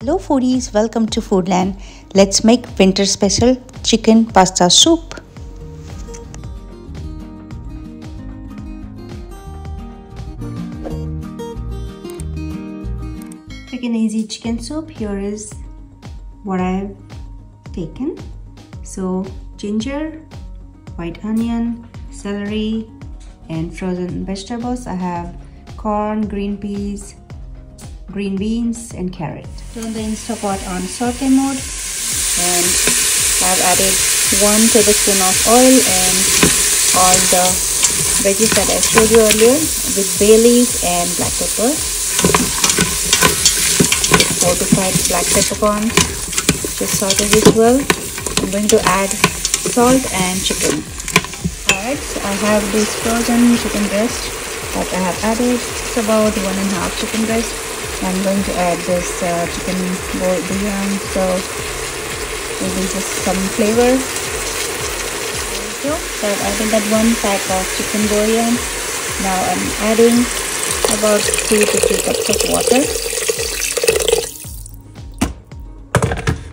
Hello foodies, welcome to Foodland. Let's make winter special chicken pasta soup. Quick and easy chicken soup. Here is what I've taken. So ginger, white onion, celery and frozen vegetables. I have corn, green peas, green beans and carrot. Turn the Instapot on saute mode and I've added 1 tablespoon of oil and all the veggies that I showed you earlier with bay leaves and black pepper. 4 to 5 black peppercorns. Just saute this well. I'm going to add salt and chicken. Alright, so I have this frozen chicken breast that I have added. It's about 1.5 chicken breast. I'm going to add this chicken bouillon, so will be just some flavor. There we go. So I've added that 1 pack of chicken bouillon. Now I'm adding about 2 to 3 cups of water.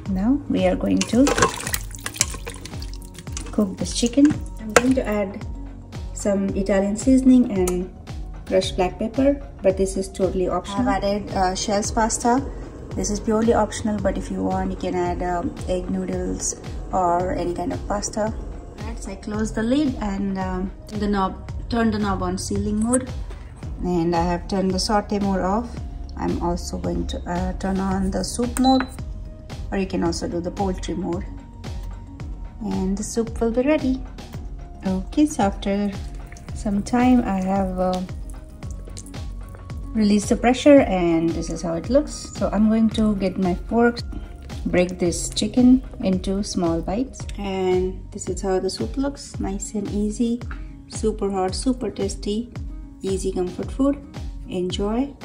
Now we are going to cook this chicken. I'm going to add some Italian seasoning and crushed black pepper, but this is totally optional. I've added shells pasta. This is purely optional, but if you want you can add egg noodles or any kind of pasta. Right, so I close the lid and turn the knob on sealing mode, and I have turned the saute mode off. I'm also going to turn on the soup mode, or you can also do the poultry mode, and the soup will be ready. Okay, so after some time I have release the pressure and this is how it looks. So I'm going to get my fork, break this chicken into small bites, and this is how the soup looks. Nice and easy, super hot, super tasty, easy comfort food. Enjoy.